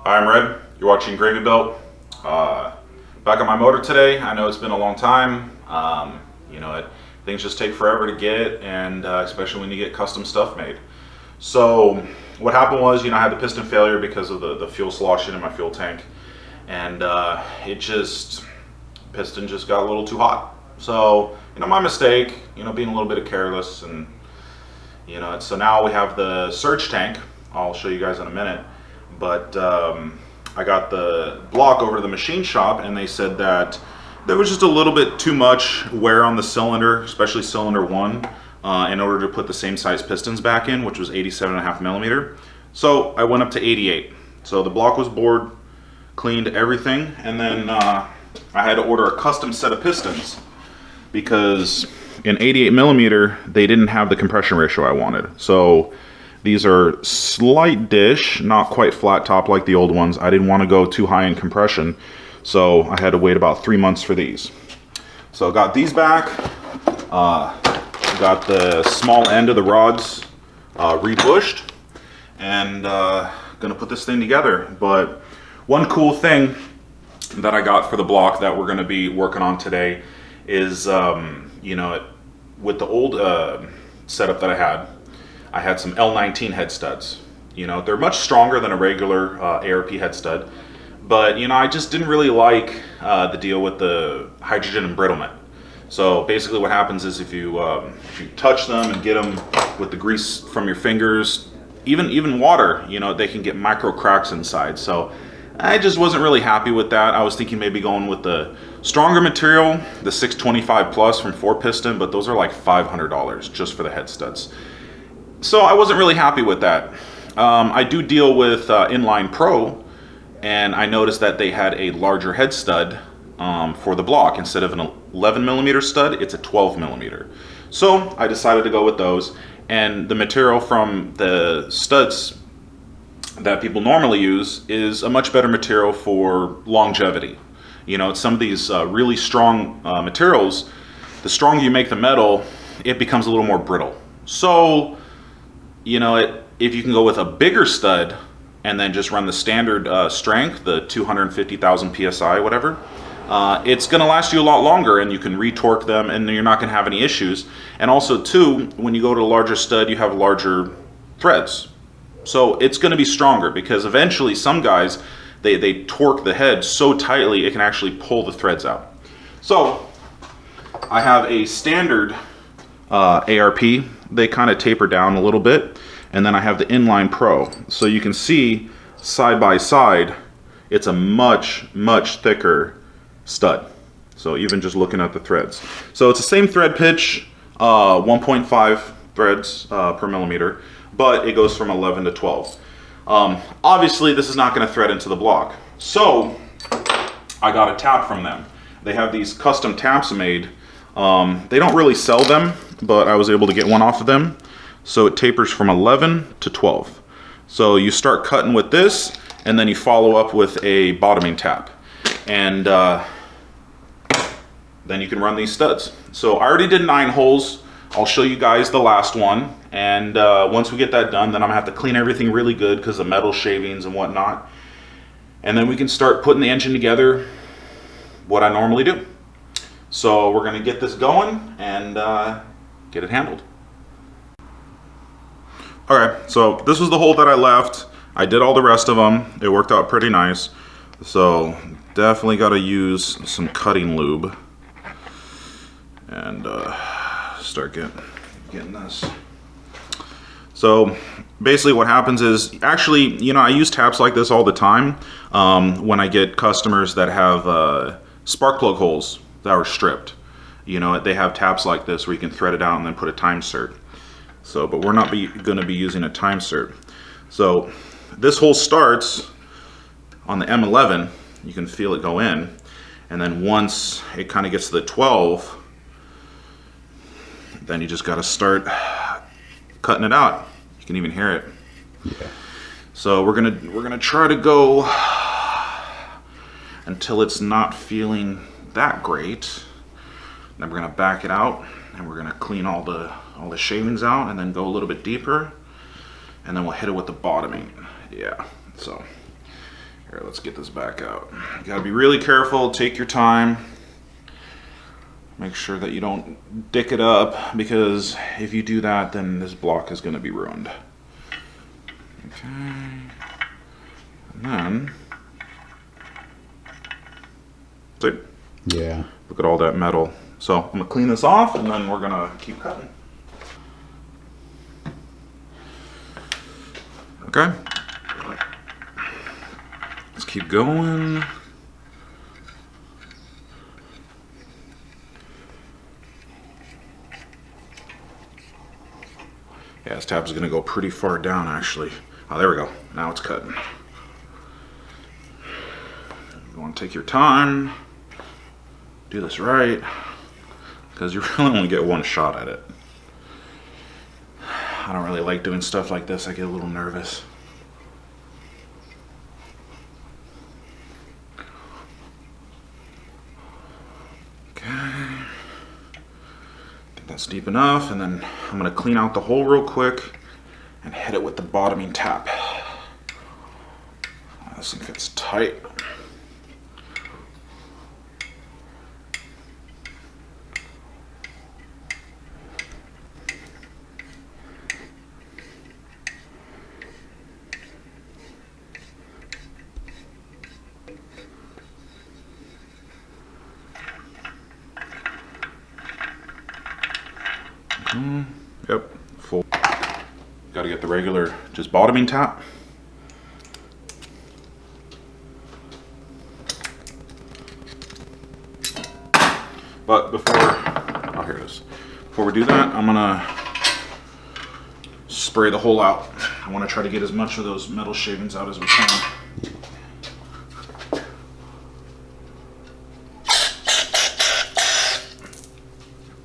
Hi, I'm Red. You're watching Gravy Built. Back on my motor today. I know it's been a long time. Things just take forever to get, and especially when you get custom stuff made. So what happened was, I had the piston failure because of the fuel sloshing in my fuel tank, and piston just got a little too hot. So my mistake. Being a little bit careless, and so now we have the surge tank. I'll show you guys in a minute. But I got the block over to the machine shop, and they said that there was just a little bit too much wear on the cylinder, especially cylinder 1, in order to put the same size pistons back in, which was 87.5 millimeter. So I went up to 88. So the block was bored, cleaned everything, and then I had to order a custom set of pistons because in 88 millimeter they didn't have the compression ratio I wanted. So these are slight dish, not quite flat top like the old ones. I didn't want to go too high in compression, so I had to wait about 3 months for these. So I got these back, got the small end of the rods rebushed, and gonna put this thing together. But one cool thing that I got for the block that we're gonna be working on today is, with the old setup that I had some L19 head studs. They're much stronger than a regular ARP head stud, but I just didn't really like the deal with the hydrogen embrittlement. So basically what happens is if you touch them and get them with the grease from your fingers, even water, they can get micro cracks inside. So I just wasn't really happy with that. I was thinking maybe going with the stronger material, the 625 plus from 4-piston, but those are like $500 just for the head studs. So I wasn't really happy with that. I do deal with Inline Pro, and I noticed that they had a larger head stud for the block. Instead of an 11 millimeter stud, it's a 12 millimeter. So I decided to go with those, and the material from the studs that people normally use is a much better material for longevity. Some of these really strong materials, the stronger you make the metal, it becomes a little more brittle. So if you can go with a bigger stud and then just run the standard strength, the 250,000 psi, whatever, it's going to last you a lot longer, and you can retorque them, and you're not going to have any issues. And also, too, when you go to a larger stud, you have larger threads. So it's going to be stronger, because eventually some guys, they torque the head so tightly it can actually pull the threads out. So I have a standard ARP. They kind of taper down a little bit, and then I have the Inline Pro. So you can see side by side, it's a much thicker stud. So even just looking at the threads, so it's the same thread pitch, 1.5 threads per millimeter, but it goes from 11 to 12. Obviously this is not going to thread into the block, so I got a tap from them. They have these custom taps made. They don't really sell them, but I was able to get one off of them. So it tapers from 11 to 12. So you start cutting with this, and then you follow up with a bottoming tap, and then you can run these studs. So I already did 9 holes. I'll show you guys the last one, and once we get that done, then I'm gonna have to clean everything really good because of metal shavings and whatnot, and then we can start putting the engine together what I normally do. So we're gonna get this going and get it handled. Okay, so this was the hole that I left. I did all the rest of them. It worked out pretty nice. So definitely got to use some cutting lube and start getting this. So basically what happens is, actually, I use taps like this all the time when I get customers that have spark plug holes that are stripped. They have taps like this where you can thread it out and then put a time cert. So, but we're not going to be using a time cert. So this hole starts on the M11. You can feel it go in, and then once it kind of gets to the 12, then you just got to start cutting it out. You can even hear it. Yeah. So we're gonna try to go until it's not feeling that great. Then we're gonna back it out, and we're gonna clean all the shavings out, and then go a little bit deeper, and then we'll hit it with the bottoming. Yeah, so Here, let's get this back out. You gotta be really careful, take your time. Make sure that you don't dick it up, because if you do that, then this block is gonna be ruined. Okay. And then, see? Yeah. Look at all that metal. So I'm gonna clean this off and then we're gonna keep cutting. Okay. Let's keep going. Yeah, this tab is gonna go pretty far down actually. Oh, there we go. Now it's cutting. You wanna take your time, do this right, because you really only get one shot at it. I don't really like doing stuff like this. I get a little nervous. Okay. I think that's deep enough, and then I'm gonna clean out the hole real quick and hit it with the bottoming tap. This thing fits tight. Yep, full. Got to get the regular, just bottoming tap. But before, oh here it is. Before we do that, I'm gonna spray the hole out. I want to try to get as much of those metal shavings out as we can.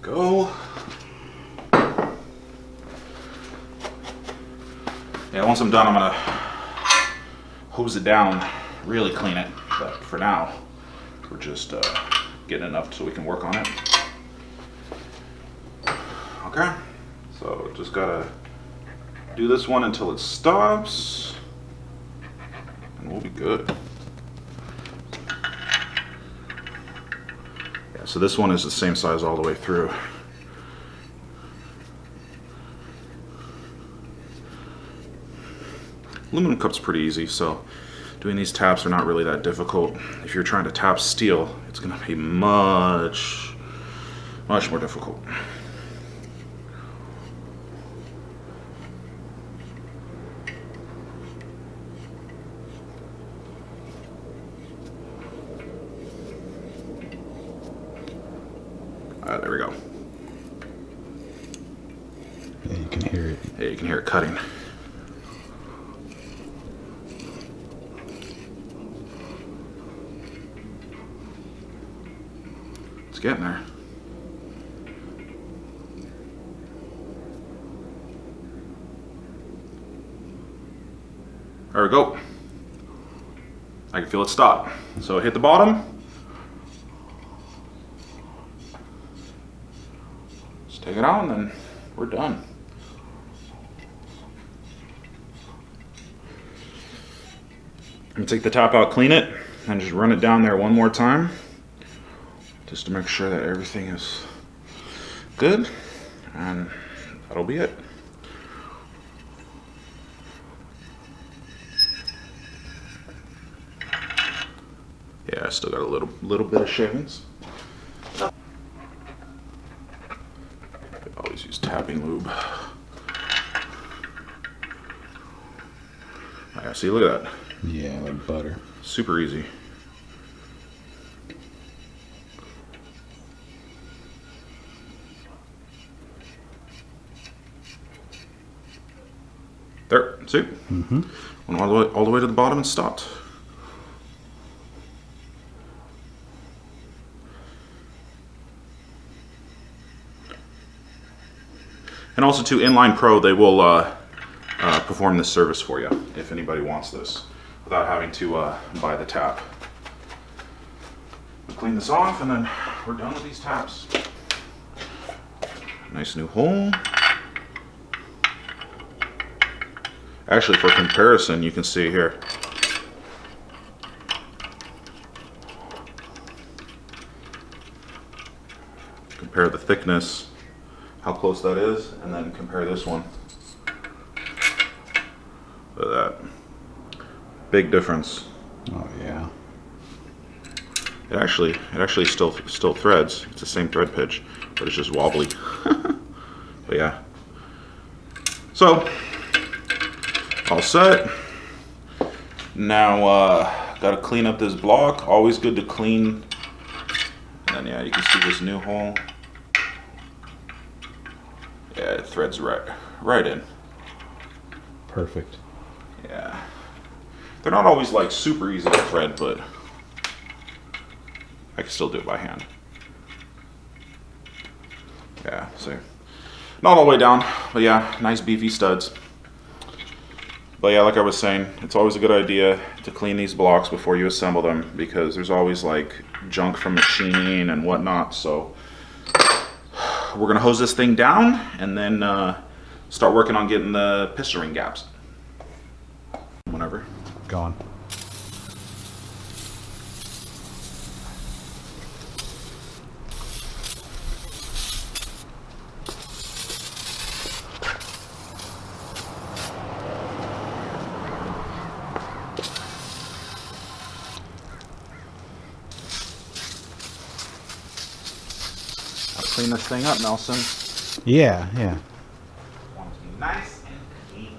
Go. Yeah, once I'm done, I'm gonna hose it down, really clean it. But for now, we're just getting enough so we can work on it. Okay, so just gotta do this one until it stops, and we'll be good. Yeah, so this one is the same size all the way through. Aluminum cup's pretty easy, so doing these taps are not really that difficult. If you're trying to tap steel, it's gonna be much more difficult. There we go. Yeah, you can hear it. Yeah, you can hear it cutting. It's getting there. There we go. I can feel it stop. So hit the bottom. Just take it out and then we're done. I'm gonna take the top out, clean it, and just run it down there one more time, just to make sure that everything is good, and that'll be it. Yeah, I still got a little bit of shavings. Always use tapping lube. Yeah, see, look at that. Yeah, like butter. Super easy. There, see? Mm-hmm. Went all the way to the bottom and stopped. And also to Inline Pro, they will perform this service for you if anybody wants this without having to buy the tap. We'll clean this off and then we're done with these taps. Nice new hole. Actually, for comparison, you can see here, compare the thickness, how close that is, and then compare this one. Look at that. Big difference. Oh yeah. It actually still threads. It's the same thread pitch, but it's just wobbly. But yeah. So all set. Now gotta clean up this block. Always good to clean. And then yeah, you can see this new hole. Yeah, it threads right in. Perfect. Yeah. They're not always like super easy to thread, but I can still do it by hand. Yeah, see. Not all the way down, but yeah, nice beefy studs. But yeah, like I was saying, it's always a good idea to clean these blocks before you assemble them, because there's always like junk from machining and whatnot. So we're gonna hose this thing down and then start working on getting the piston ring gaps. Whenever. Gone. Clean this thing up, Nelson. Yeah, yeah. Want it to be nice and clean.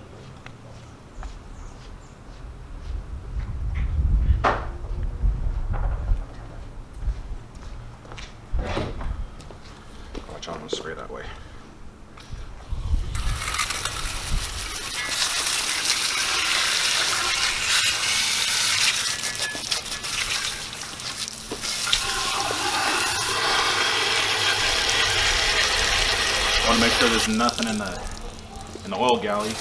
Watch out, I'm gonna spray that way. Want to make sure there's nothing in the oil galley.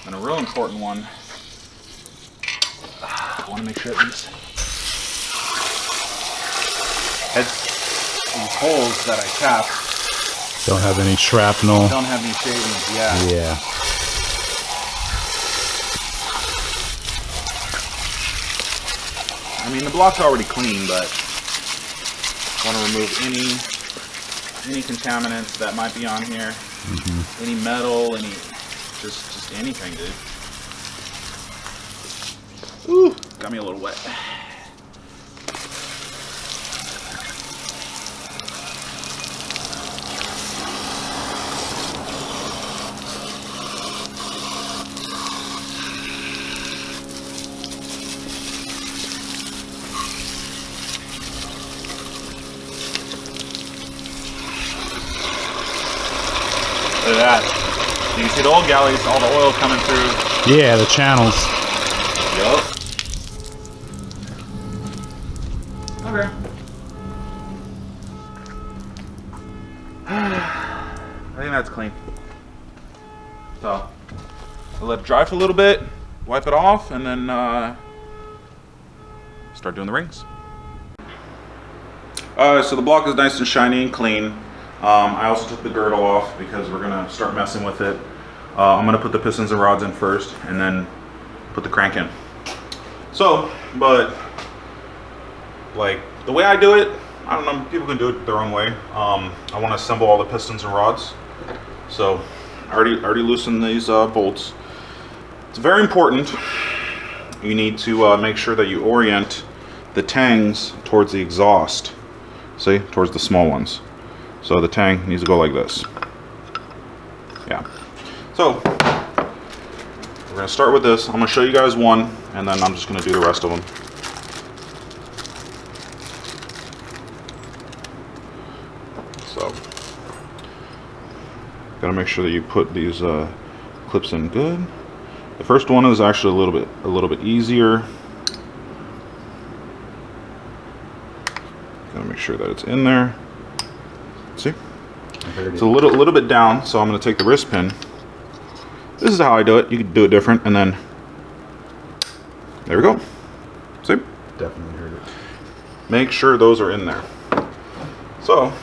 And a real important one, I want to make sure these holes that I tapped Don't have any shrapnel. don't have any shavings. Yeah. Yeah. I mean, the block's already clean, but I want to remove any contaminants that might be on here. Mm-hmm. Any metal, any just anything, dude. Ooh, got me a little wet. Look at that. You can see the old galleys, all the oil coming through. Yeah, the channels. Yup. Okay. I think that's clean. So, I'll let it dry for a little bit, wipe it off, and then start doing the rings. So the block is nice and shiny and clean. I also took the girdle off because we're gonna start messing with it. I'm gonna put the pistons and rods in first and then put the crank in. So, but like the way I do it, I don't know, people can do it their own way. I wanna assemble all the pistons and rods. So I already loosened these bolts. It's very important. You need to make sure that you orient the tangs towards the exhaust. See, towards the small ones. So the tang needs to go like this. Yeah. So we're gonna start with this. I'm gonna show you guys one, and then I'm just gonna do the rest of them. So gotta make sure that you put these clips in good. The first one is actually a little bit easier. Gotta make sure that it's in there. See? It's a little bit down, so I'm going to take the wrist pin. This is how I do it. You can do it different, and then there we go. See? Definitely heard it. Make sure those are in there. So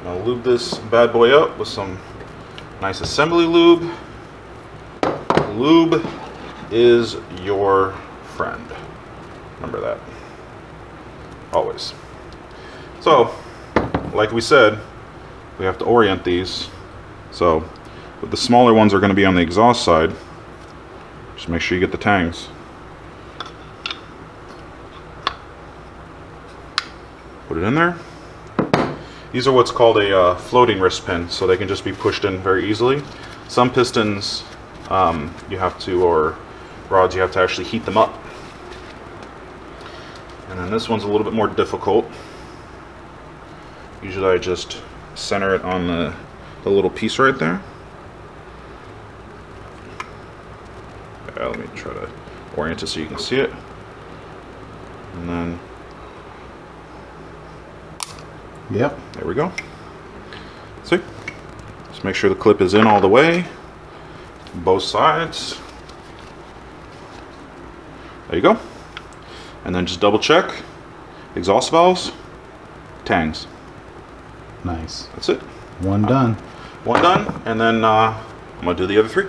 I'm gonna lube this bad boy up with some nice assembly lube. Lube is your friend. Remember that. Always. So, like we said, we have to orient these. So, the smaller ones are going to be on the exhaust side. Just make sure you get the tangs. Put it in there. These are what's called a floating wrist pin, so they can just be pushed in very easily. Some pistons you have to, or rods, you have to actually heat them up. And then this one's a little bit more difficult. Usually I just center it on the little piece right there. Let me try to orient it so you can see it. And then, Yep. there we go. See? Just make sure the clip is in all the way. Both sides. There you go. And then just double check. Exhaust valves, tangs. Nice. That's it. One done. One done, and then I'm gonna do the other three.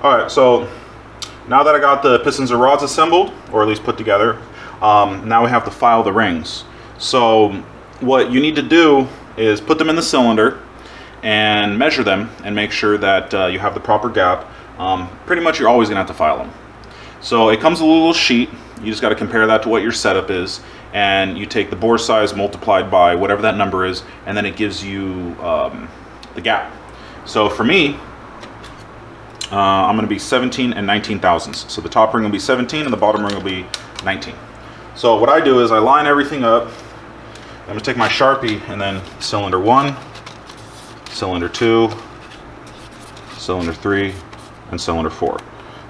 Alright, so now that I got the pistons and rods assembled, or at least put together, now we have to file the rings. So what you need to do is put them in the cylinder and measure them and make sure that you have the proper gap. Pretty much you're always going to have to file them. So it comes with a little sheet. You just got to compare that to what your setup is, and you take the bore size multiplied by whatever that number is, and then it gives you the gap. So for me, I'm going to be 17 and 19 thousandths. So the top ring will be 17 and the bottom ring will be 19. So what I do is I line everything up. I'm going to take my Sharpie and then cylinder 1, cylinder 2, cylinder 3, and cylinder 4.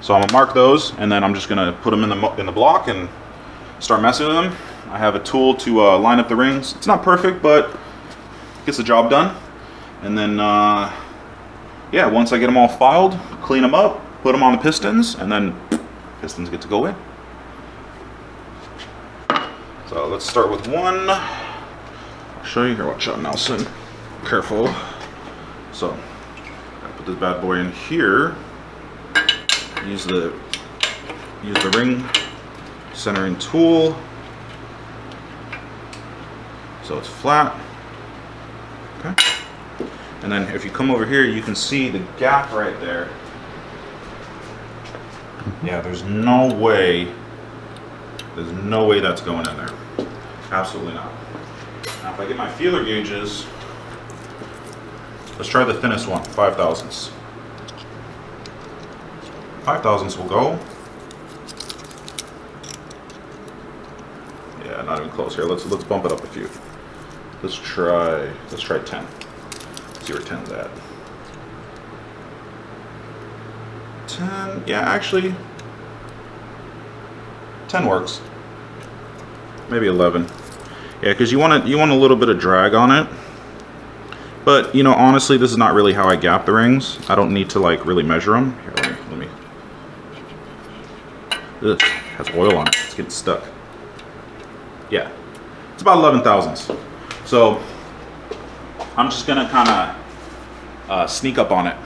So I'm going to mark those, and then I'm just going to put them in the block and start messing with them. I have a tool to line up the rings. It's not perfect, but gets the job done. And then yeah, once I get them all filed, clean them up, put them on the pistons, and then pistons get to go in. So let's start with one. I'll show you here. Watch out, Nelson. Careful. So, gotta put this bad boy in here. Use the ring centering tool so it's flat. Okay. And then if you come over here, you can see the gap right there. Yeah, there's no way that's going in there. Absolutely not. Now if I get my feeler gauges, let's try the thinnest one, 5 thousandths. 5 thousandths will go. Yeah, not even close here. Let's bump it up a few. Let's try 10. See where 10's at. 10, yeah, actually 10 works. Maybe 11. Yeah, because you want a little bit of drag on it. But you know, honestly, this is not really how I gap the rings. I don't need to like really measure them. Here, let me. Ugh, has oil on it. It's getting stuck. Yeah, it's about 11 thousandths. So I'm just gonna kind of sneak up on it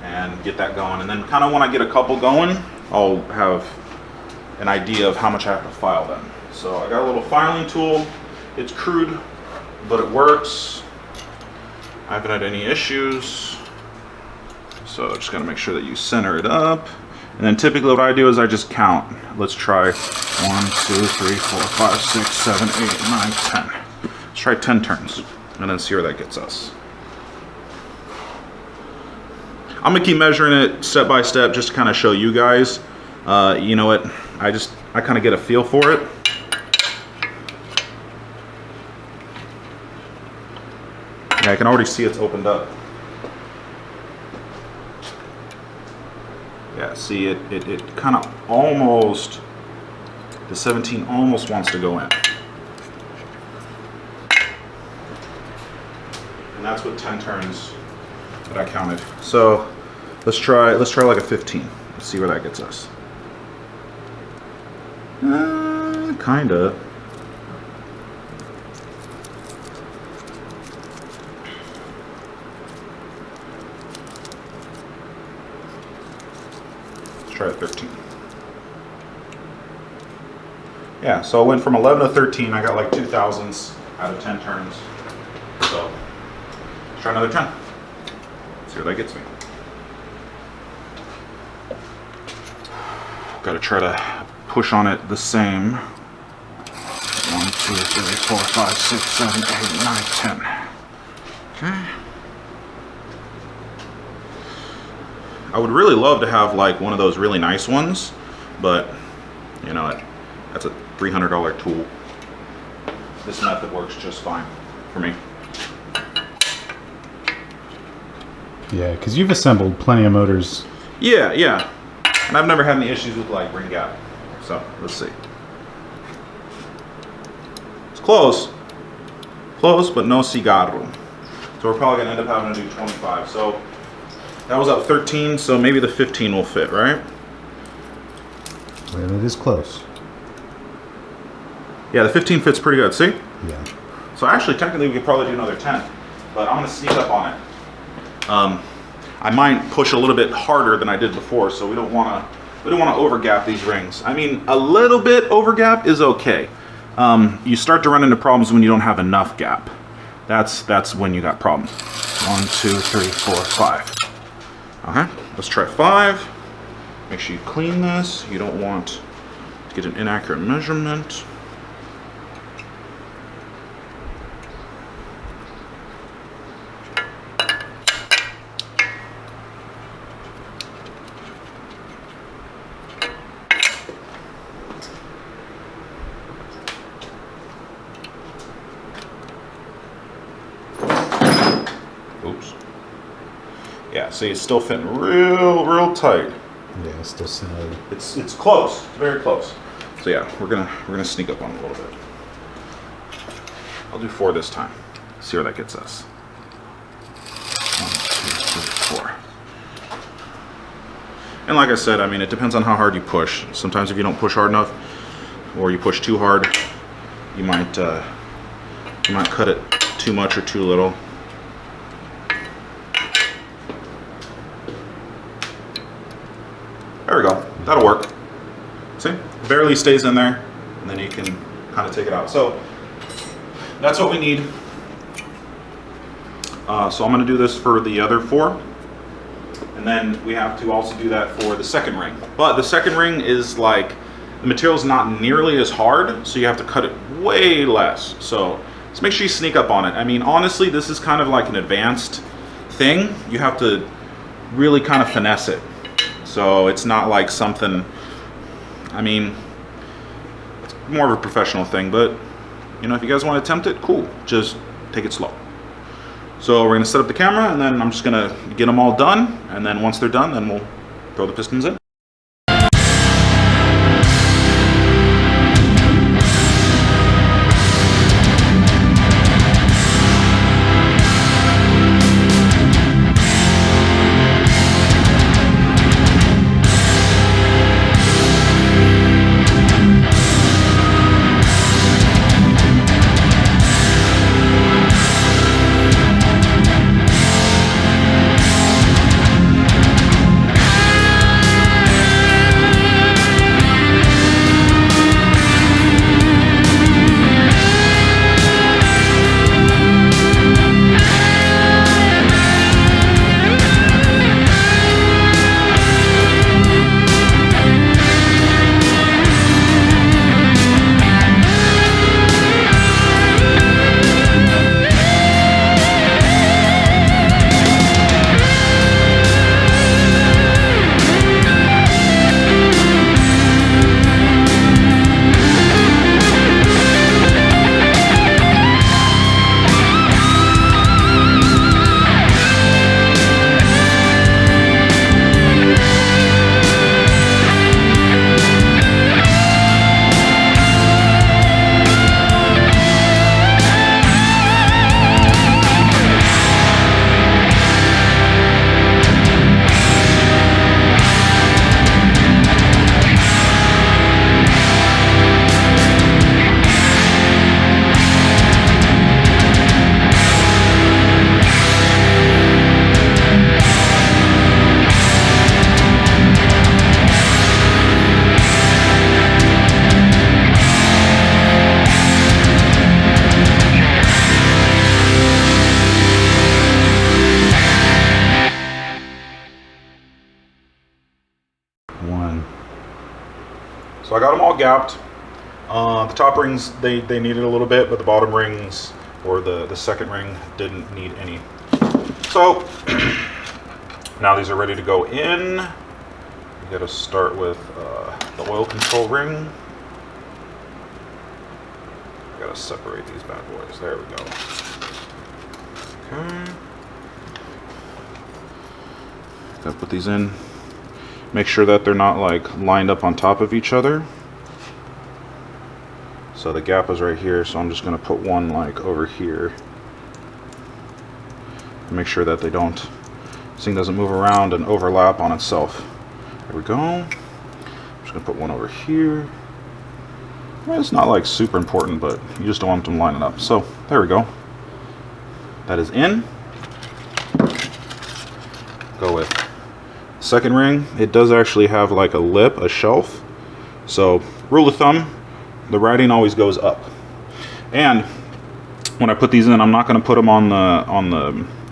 and get that going. And then kind of when I get a couple going, I'll have an idea of how much I have to file then. So I got a little filing tool. It's crude, but it works. I haven't had any issues. So just gotta make sure that you center it up. And then typically what I do is I just count. Let's try 1, 2, 3, 4, 5, 6, 7, 8, 9, 10. Let's try 10 turns and then see where that gets us. I'm gonna keep measuring it step by step just to kind of show you guys. You know what? I kind of get a feel for it. Yeah, I can already see it's opened up. Yeah, see it kind of almost, the 17 almost wants to go in. And that's with 10 turns that I counted. So let's try like a 15. Let's see where that gets us. Kinda. Let's try a 13. Yeah, so I went from 11 to 13. I got like 2 thousandths out of 10 turns. So let's try another 10. See where that gets me. Got to try to push on it the same. 1, 2, 3, 4, 5, 6, 7, 8, 9, 10. Okay. I would really love to have like one of those really nice ones, but you know, that's a $300 tool. This method works just fine for me. Yeah, because you've assembled plenty of motors. Yeah, yeah. And I've never had any issues with like ring gap. So let's see. It's close. Close, but no cigarro. So we're probably gonna end up having to do 25. So that was up 13, so maybe the 15 will fit, right? Well, it is close. Yeah, the 15 fits pretty good, see? Yeah. So actually, technically, we could probably do another 10, but I'm gonna sneak up on it. I might push a little bit harder than I did before, so we don't wanna overgap these rings. I mean, a little bit overgap is okay. You start to run into problems when you don't have enough gap. That's when you got problems. 1, 2, 3, 4, 5. Okay, let's try 5. Make sure you clean this. You don't want to get an inaccurate measurement. Oops. Yeah, see, it's still fitting real tight. Yeah, it's still centered. It's close. It's very close. So yeah, we're gonna sneak up on it a little bit. I'll do 4 this time. See where that gets us. 1, 2, 3, 4. And like I said, I mean, it depends on how hard you push. Sometimes if you don't push hard enough, or you push too hard, you might cut it too much or too little. There we go. That'll work. See? Barely stays in there, and then you can kind of take it out. So that's what we need. So I'm going to do this for the other 4. And then we have to also do that for the second ring. But the second ring is like, the material's not nearly as hard, so you have to cut it way less. So just make sure you sneak up on it. I mean, honestly, this is kind of like an advanced thing. You have to really kind of finesse it. So it's not like something, I mean, it's more of a professional thing, but you know, if you guys want to attempt it, cool. Just take it slow. So we're gonna set up the camera, and then I'm just gonna get them all done, and then once they're done, then we'll throw the pistons in. So I got them all gapped. The top rings, they needed a little bit, but the bottom rings, or the second ring, didn't need any. So now these are ready to go in. You gotta start with the oil control ring. Gotta separate these bad boys. There we go. Okay. Gotta put these in. Make sure that they're not like lined up on top of each other. So the gap is right here, so I'm just gonna put one like over here. Make sure that they don't, this thing doesn't move around and overlap on itself. There we go. I'm just gonna put one over here. Well, it's not like super important, but you just don't want them lining up. So there we go. That is in. Go with second ring. It does actually have like a lip, a shelf. So rule of thumb, the writing always goes up. And when I put these in, I'm not going to put them on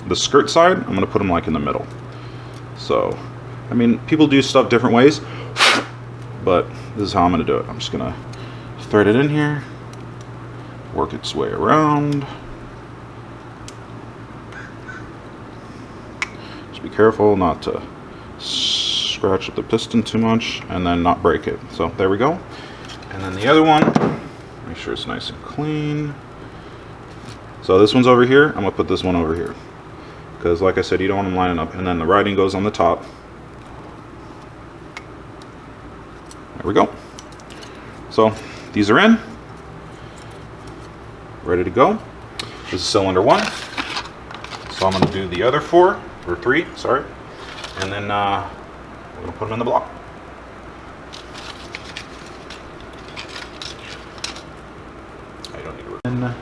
the skirt side. I'm going to put them like in the middle. So, I mean, people do stuff different ways, but this is how I'm going to do it. I'm just going to thread it in here, work its way around. Just be careful not to scratch up the piston too much and then not break it. So there we go. And then the other one, make sure it's nice and clean. So this one's over here. I'm gonna put this one over here because, like I said, you don't want them lining up. And then the writing goes on the top. There we go. So these are in, ready to go. This is cylinder 1. So I'm gonna do the other 4 or 3, sorry, and then we're gonna put them in the block. I don't need to.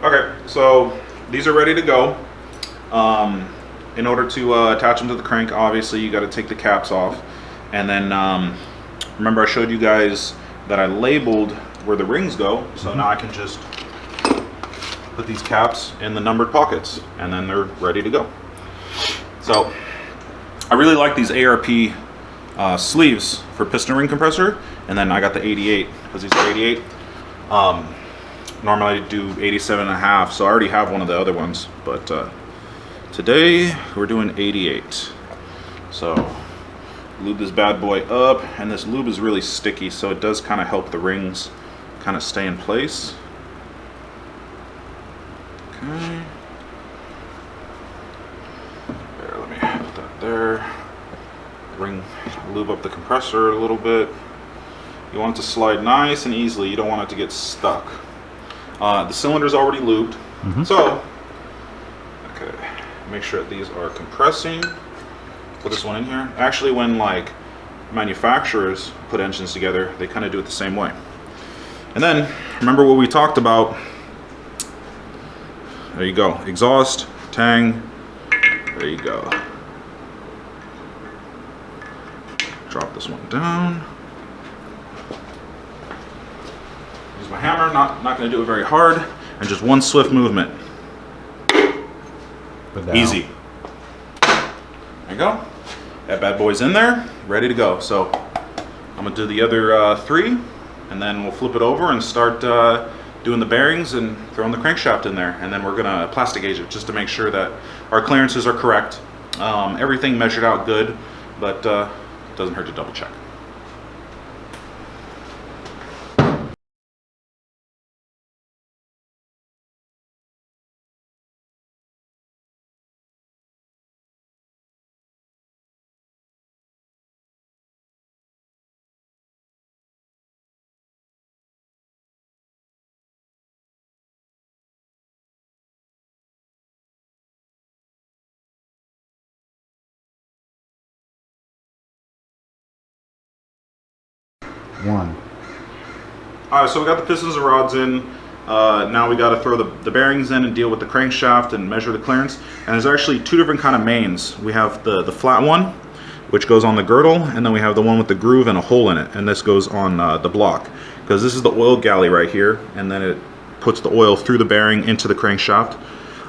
Okay, so these are ready to go. In order to attach them to the crank, obviously you got to take the caps off, and then remember I showed you guys that I labeled where the rings go, so now I can just put these caps in the numbered pockets, and then they're ready to go. So I really like these ARP sleeves for piston ring compressor, and then I got the 88 because these are 88. Normally I do 87.5, so I already have one of the other ones, but today we're doing 88. So lube this bad boy up, and this lube is really sticky, so it does kind of help the rings kind of stay in place. Okay. There, let me put that there. Lube up the compressor a little bit. You want it to slide nice and easily. You don't want it to get stuck. The cylinder's already lubed, so okay, make sure that these are compressing. Put this one in here. Actually, when like manufacturers put engines together, they kind of do it the same way. And then remember what we talked about. There you go. Exhaust, tang. There you go. Drop this one down. Use my hammer. Not going to do it very hard, and just one swift movement. Easy. There you go. That bad boy's in there, ready to go. So I'm gonna do the other 3, and then we'll flip it over and start doing the bearings and throwing the crankshaft in there. And then we're gonna plastic gauge it just to make sure that our clearances are correct. Everything measured out good, but it doesn't hurt to double check. One. Alright, so we got the pistons and rods in. Now we got to throw the bearings in and deal with the crankshaft and measure the clearance. And there's actually 2 different kind of mains. We have the flat one, which goes on the girdle, and then we have the one with the groove and a hole in it, and this goes on the block. Because this is the oil galley right here, and then it puts the oil through the bearing into the crankshaft.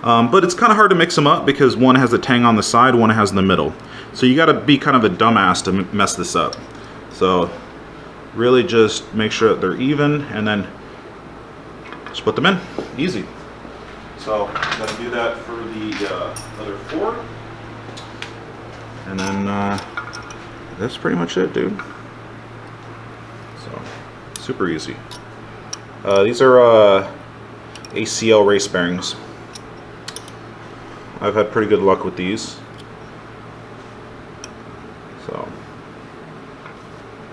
But it's kind of hard to mix them up because one has a tang on the side, one has in the middle. So you got to be kind of a dumbass to mess this up. So really just make sure that they're even, and then just put them in. Easy. So I'm going to do that for the other 4. And then that's pretty much it, dude. So super easy. These are ACL race bearings. I've had pretty good luck with these. So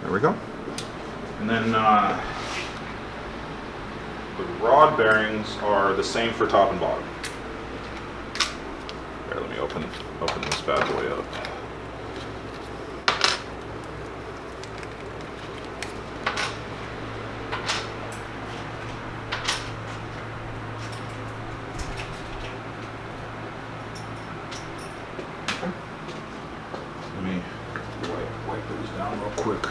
there we go. And then the rod bearings are the same for top and bottom. Here, let me open this bad boy up. Let me wipe those down real quick.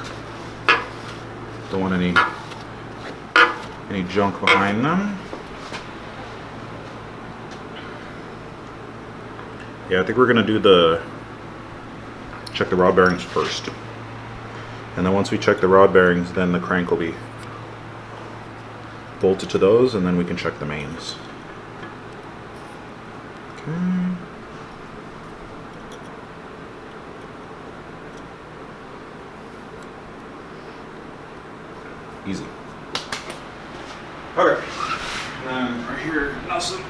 Don't want any junk behind them. Yeah, I think we're gonna do check the rod bearings first. And then once we check the rod bearings, then the crank will be bolted to those, and then we can check the mains. Okay. Easy. Okay. And then right here, nothing.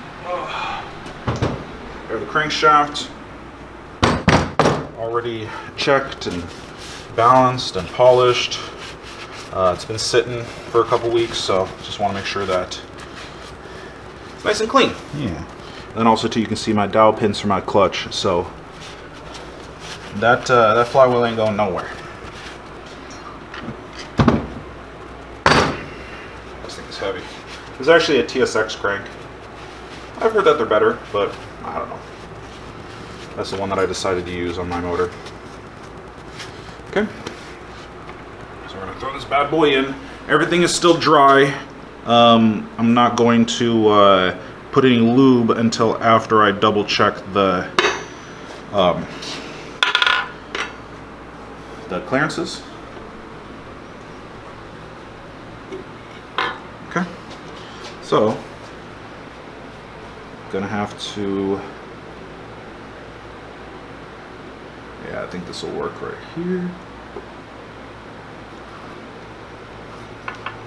There's the crankshaft. Already checked and balanced and polished. It's been sitting for a couple weeks, so just want to make sure that it's nice and clean. Yeah. And then also too, you can see my dowel pins for my clutch, so that flywheel ain't going nowhere. This thing is heavy. This is actually a TSX crank. I've heard that they're better, but I don't know. That's the one that I decided to use on my motor. Okay. So we're gonna throw this bad boy in. Everything is still dry. I'm not going to put any lube until after I double check the clearances. Okay. So gonna have to, yeah, I think this will work right here.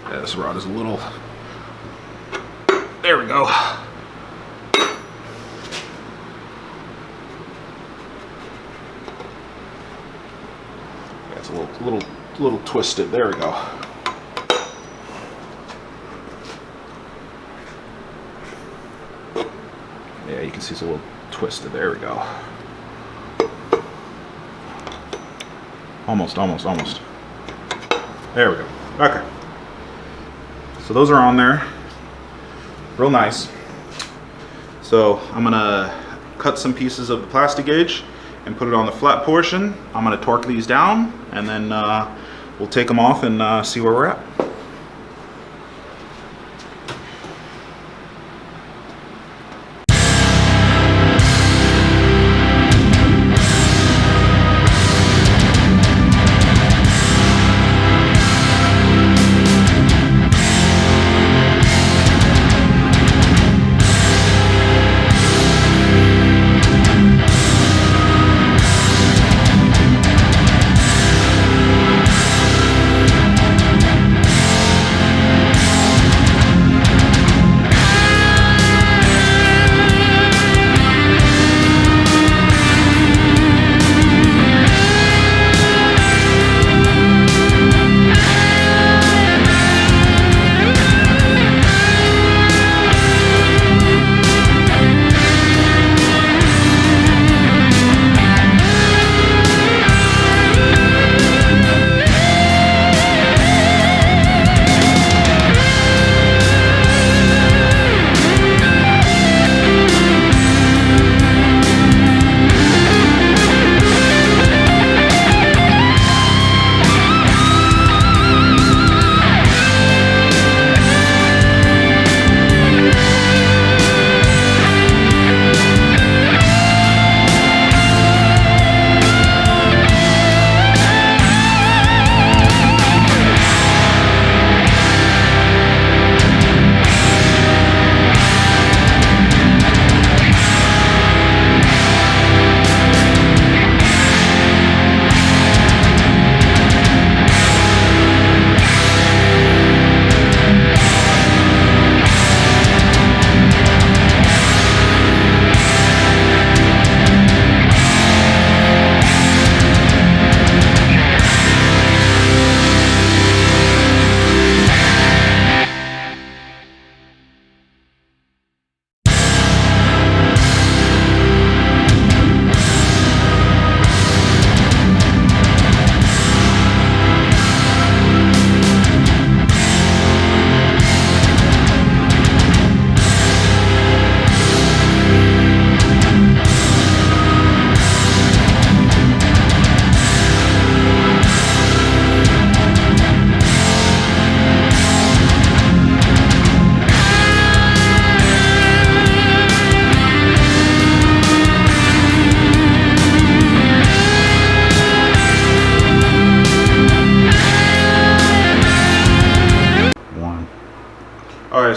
Yeah, this rod is a little, there we go. Yeah, it's a little twisted. There we go. Yeah, you can see it's a little twisted. There we go. Almost. There we go. Okay. So those are on there. Real nice. So I'm gonna cut some pieces of the plastic gauge and put it on the flat portion. I'm gonna torque these down, and then we'll take them off and see where we're at.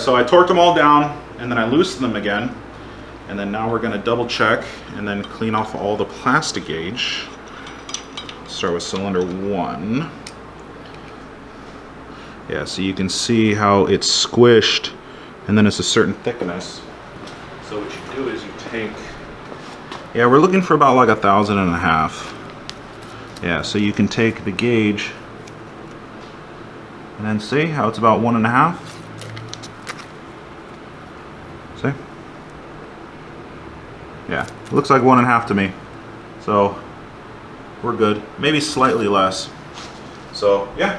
so I torqued them all down and then I loosened them again. And then now we're gonna double check and then clean off all the plastic gauge. Start with cylinder 1. Yeah, so you can see how it's squished and then it's a certain thickness. So what you do is you take, yeah, we're looking for about like 1,500. Yeah, so you can take the gauge and then see how it's about 1.5. See? Yeah, it looks like 1.5 to me. So we're good. Maybe slightly less. So yeah.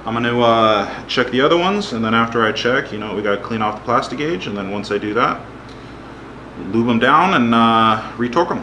I'm gonna check the other ones, and then after I check, you know, we gotta clean off the plastic gauge, and then once I do that, lube them down and retorque them.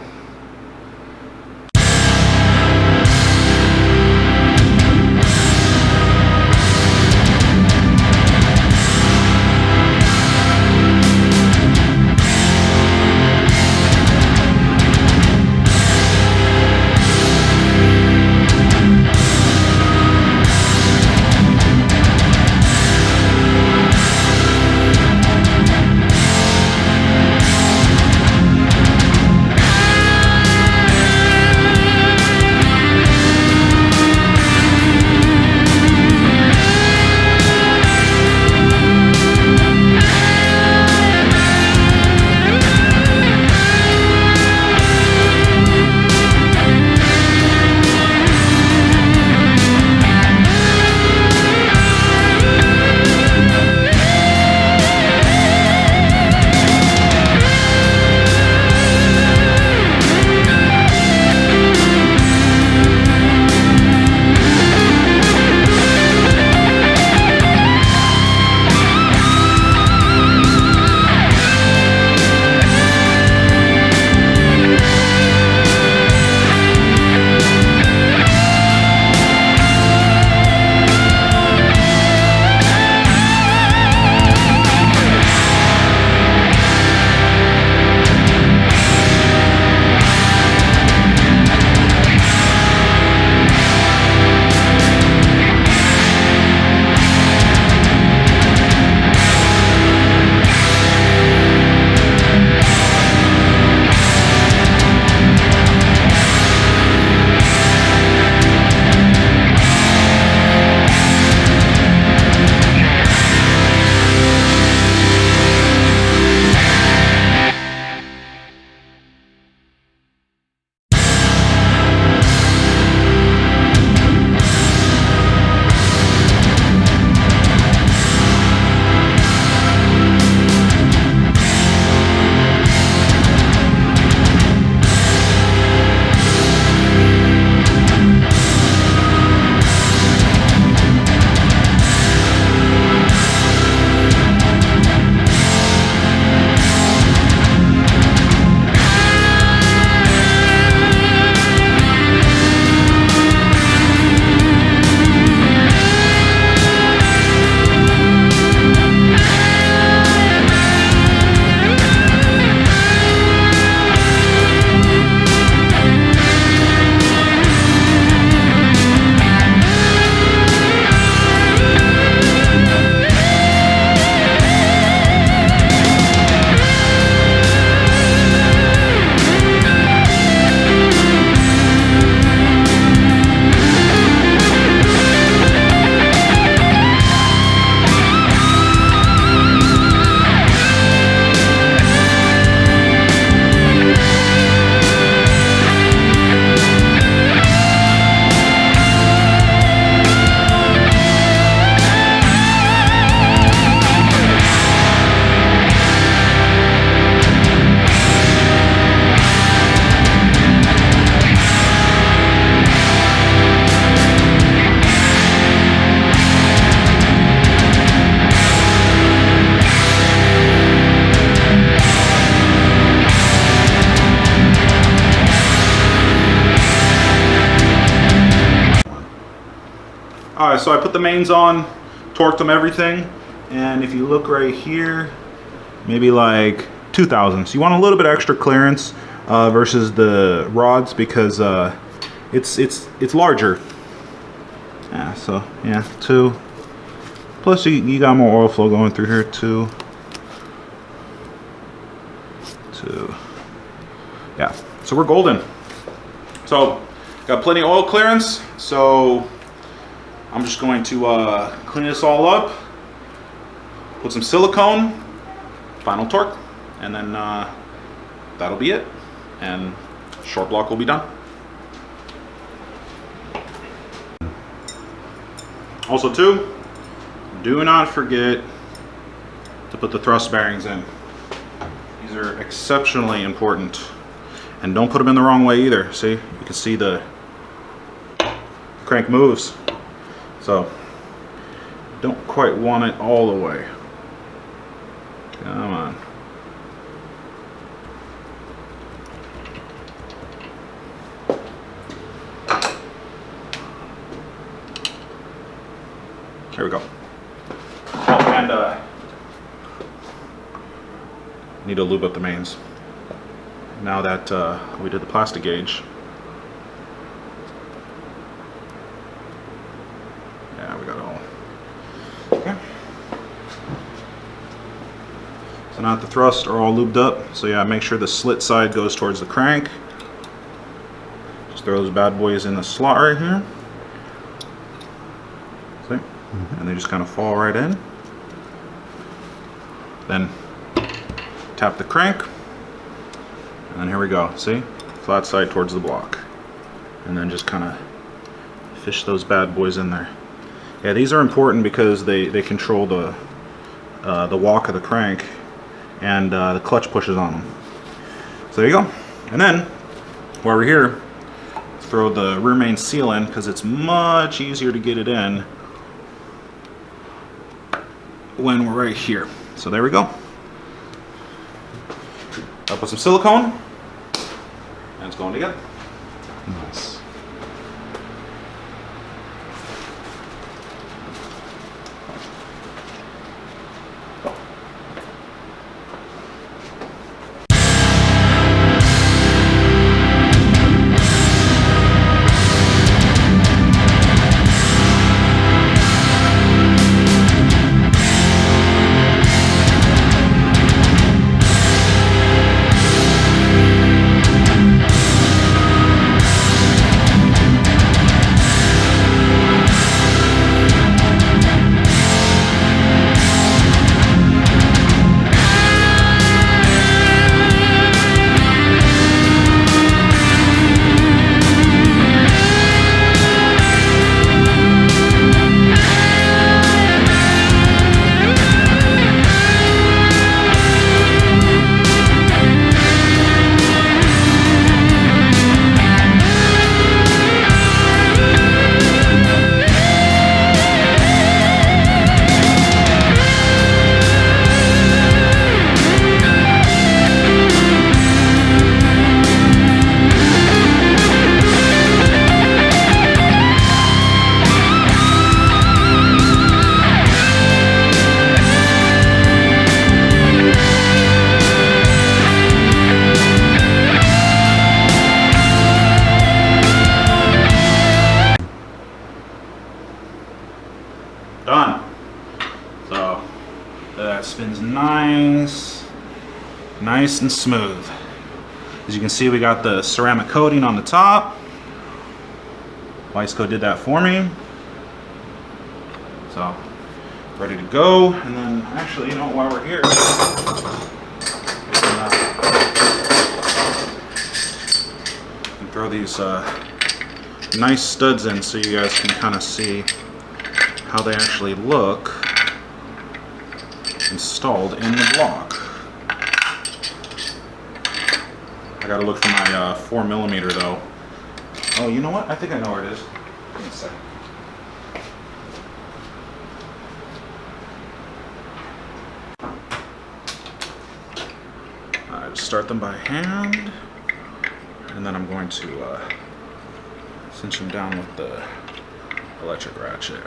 Alright, so I put the mains on, torqued them, everything, and if you look right here, maybe like 2,000. So you want a little bit extra clearance versus the rods because it's larger. Yeah, so yeah, 2 Plus, you got more oil flow going through here too. Yeah, so we're golden. So, got plenty of oil clearance. So, I'm just going to clean this all up, put some silicone, final torque, and then that'll be it. And short block will be done. Also too, do not forget to put the thrust bearings in. These are exceptionally important. And don't put them in the wrong way either. See, you can see the crank moves. So, don't quite want it all the way. Come on. Here we go. Oh, and need to lube up the mains. Now that we did the plastic gauge. Yeah, we got it all. Okay. So now that the thrusts are all lubed up, so yeah, make sure the slit side goes towards the crank. Just throw those bad boys in the slot right here. See? And they just kind of fall right in. Then tap the crank. And then here we go, see? Flat side towards the block. And then just kind of fish those bad boys in there. Yeah, these are important because they control the walk of the crank, and the clutch pushes on them. So there you go. And then, while we're here, throw the rear main seal in because it's much easier to get it in when we're right here. So there we go. I'll put some silicone. And it's going together. Nice. Done. So that spins nice and smooth. As you can see, we got the ceramic coating on the top. Weisco did that for me. So ready to go. And then actually, you know, while we're here, we can throw these nice studs in so you guys can kind of see how they actually look installed in the block. I gotta look for my 4mm though. Oh, you know what? I think I know where it is. Give me a second. I just start them by hand, and then I'm going to cinch them down with the electric ratchet.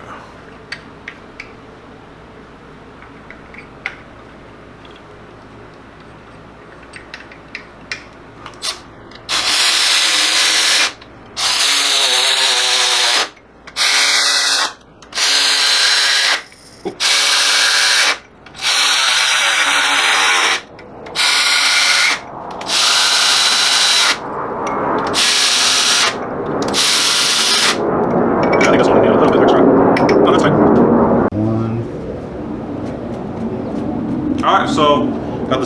Oops.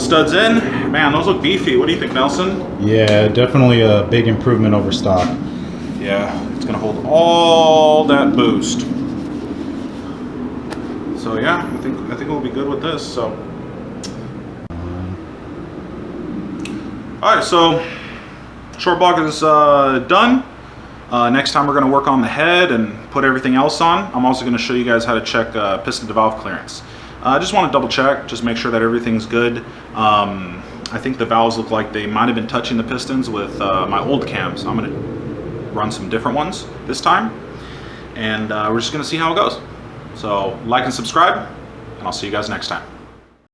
studs in. Man, those look beefy. What do you think, Nelson? Yeah, definitely a big improvement over stock. Yeah, it's gonna hold all that boost. So yeah, I think we'll be good with this. So, all right, so short block is done. Next time we're gonna work on the head and put everything else on. I'm also gonna show you guys how to check piston to valve clearance. I just want to double check, just make sure that everything's good. I think the valves look like they might have been touching the pistons with my old cams. I'm gonna run some different ones this time, and we're just gonna see how it goes. So like and subscribe, and I'll see you guys next time.